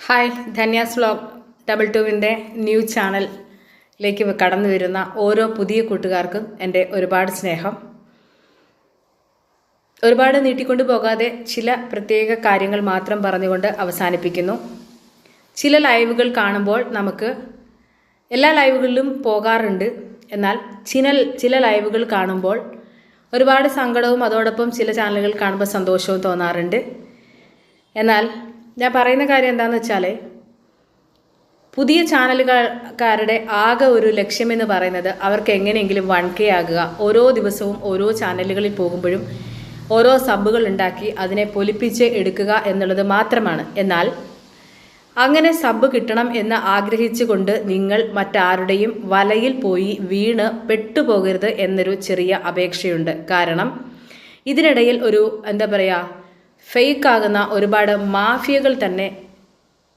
Hi Dhanyas vlog 22-ൻ്റെ new ചാനലിലേക്ക് കടന്നു വരുന്ന ഓരോ പുതിയ കൂട്ടുകാർക്കും എൻ്റെ ഒരുപാട് സ്നേഹം. ഒരുപാട് നീട്ടിക്കൊണ്ടു പോകാതെ ചില പ്രത്യേക കാര്യങ്ങൾ മാത്രം പറഞ്ഞുകൊണ്ട് അവസാനിപ്പിക്കുന്നു. ചില ലൈവുകൾ കാണുമ്പോൾ നമുക്ക് എല്ലാ ലൈവുകളിലും പോകാറുണ്ട്. എന്നാൽ ചില ലൈവുകൾ കാണുമ്പോൾ ഒരുപാട് സങ്കടവും അതോടൊപ്പം ചില ചാനലുകൾ കാണുമ്പോൾ സന്തോഷവും തോന്നാറുണ്ട്. എന്നാൽ ഞാൻ പറയുന്ന കാര്യം എന്താണെന്ന് വെച്ചാൽ, പുതിയ ചാനലുകാരുടെ ആകെ ഒരു ലക്ഷ്യമെന്ന് പറയുന്നത് അവർക്ക് എങ്ങനെയെങ്കിലും 1K ആകുക. ഓരോ ദിവസവും ഓരോ ചാനലുകളിൽ പോകുമ്പോഴും ഓരോ സബ്ബുകൾ ഉണ്ടാക്കി അതിനെ പൊലിപ്പിച്ച് എടുക്കുക എന്നുള്ളത് മാത്രമാണ്. എന്നാൽ അങ്ങനെ സബ്ബ് കിട്ടണം എന്ന് ആഗ്രഹിച്ചുകൊണ്ട് നിങ്ങൾ മറ്റാരുടെയും വലയിൽ പോയി വീണ് പെട്ടുപോകരുത് എന്നൊരു ചെറിയ അപേക്ഷയുണ്ട്. കാരണം ഇതിനിടയിൽ ഒരു ഫേക്കാകുന്ന ഒരുപാട് മാഫിയകൾ തന്നെ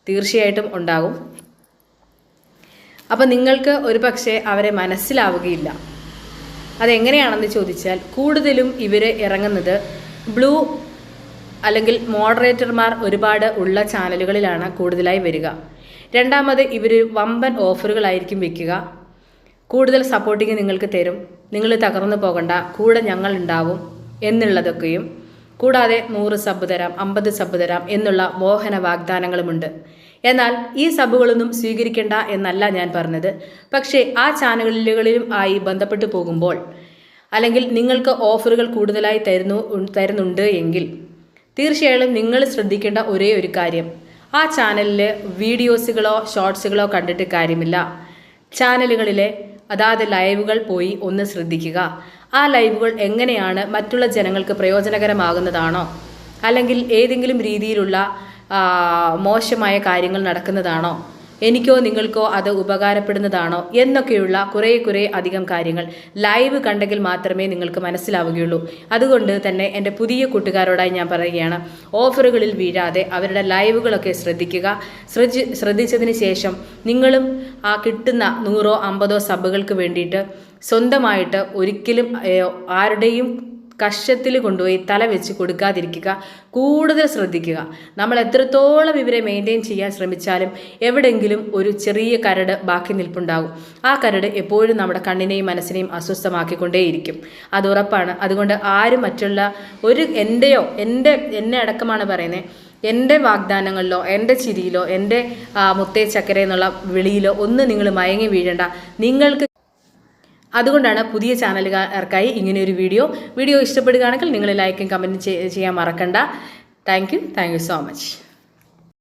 തീർച്ചയായിട്ടും ഉണ്ടാകും. അപ്പം നിങ്ങൾക്ക് ഒരു പക്ഷേ അവരെ മനസ്സിലാവുകയില്ല. അതെങ്ങനെയാണെന്ന് ചോദിച്ചാൽ, കൂടുതലും ഇവർ ഇറങ്ങുന്നത് ബ്ലൂ അല്ലെങ്കിൽ മോഡറേറ്റർമാർ ഒരുപാട് ഉള്ള ചാനലുകളിലാണ് കൂടുതലായി വരിക. രണ്ടാമത് ഇവർ വമ്പൻ ഓഫറുകളായിരിക്കും വെക്കുക. കൂടുതൽ സപ്പോർട്ടിങ് നിങ്ങൾക്ക് തരും, നിങ്ങൾ തകർന്നു പോകണ്ട, കൂടെ ഞങ്ങളുണ്ടാവും എന്നുള്ളതൊക്കെയും, കൂടാതെ 100 സബ് തരാം, 50 സബ് തരാം എന്നുള്ള മോഹന വാഗ്ദാനങ്ങളുമുണ്ട്. എന്നാൽ ഈ സബുകളൊന്നും സ്വീകരിക്കേണ്ട എന്നല്ല ഞാൻ പറഞ്ഞത്. പക്ഷേ ആ ചാനലുകളിലും ആയി ബന്ധപ്പെട്ടു പോകുമ്പോൾ, അല്ലെങ്കിൽ നിങ്ങൾക്ക് ഓഫറുകൾ കൂടുതലായി തരുന്നുണ്ട് എങ്കിൽ തീർച്ചയായും നിങ്ങൾ ശ്രദ്ധിക്കേണ്ട ഒരേ ഒരു കാര്യം, ആ ചാനലിൽ വീഡിയോസുകളോ ഷോർട്സുകളോ കണ്ടിട്ട് കാര്യമില്ല. ചാനലുകളിലെ അതാത് ലൈവുകൾ പോയി ഒന്ന് ശ്രദ്ധിക്കുക. ആ ലൈവുകൾ എങ്ങനെയാണ് മറ്റുള്ള ജനങ്ങൾക്ക് പ്രയോജനകരമാകുന്നതാണോ, അല്ലെങ്കിൽ ഏതെങ്കിലും രീതിയിലുള്ള മോശമായ കാര്യങ്ങൾ നടക്കുന്നതാണോ, എനിക്കോ നിങ്ങൾക്കോ അത് ഉപകാരപ്പെടുന്നതാണോ എന്നൊക്കെയുള്ള കുറേ അധികം കാര്യങ്ങൾ ലൈവ് കണ്ടെങ്കിൽ മാത്രമേ നിങ്ങൾക്ക് മനസ്സിലാവുകയുള്ളൂ. അതുകൊണ്ട് തന്നെ എൻ്റെ പുതിയ കൂട്ടുകാരോടായി ഞാൻ പറയുകയാണ്, ഓഫറുകളിൽ വീഴാതെ അവരുടെ ലൈവുകളൊക്കെ ശ്രദ്ധിക്കുക. ശ്രദ്ധിച്ചതിന് ശേഷം നിങ്ങളും ആ കിട്ടുന്ന 100 50 സബുകൾക്ക് വേണ്ടിയിട്ട് സ്വന്തമായിട്ട് ഒരിക്കലും ആരുടെയും കഷത്തിൽ കൊണ്ടുപോയി തല വെച്ച് കൊടുക്കാതിരിക്കുക. കൂടുതൽ ശ്രദ്ധിക്കുക. നമ്മൾ എത്രത്തോളം ഇവരെ മെയിൻറ്റെയിൻ ചെയ്യാൻ ശ്രമിച്ചാലും എവിടെയെങ്കിലും ഒരു ചെറിയ കരട് ബാക്കി നിൽപ്പുണ്ടാകും. ആ കരട് എപ്പോഴും നമ്മുടെ കണ്ണിനെയും മനസ്സിനെയും അസ്വസ്ഥമാക്കിക്കൊണ്ടേയിരിക്കും. അത് ഉറപ്പാണ്. അതുകൊണ്ട് ആരും മറ്റുള്ള എന്നെ അടക്കമാണ് പറയുന്നത്, എൻ്റെ വാഗ്ദാനങ്ങളിലോ എൻ്റെ ചിരിയിലോ എൻ്റെ മുത്തേ ചക്കര എന്നുള്ള വിളിയിലോ ഒന്നും നിങ്ങൾ മയങ്ങി വീഴേണ്ട. നിങ്ങൾക്ക് അതുകൊണ്ടാണ് പുതിയ ചാനലുകാർക്കായി ഇങ്ങനെയൊരു വീഡിയോ ഇഷ്ടപ്പെടുകയാണെങ്കിൽ നിങ്ങൾ ലൈക്കും കമൻറ്റും ചെയ്യാൻ മറക്കണ്ട. Thank you so much.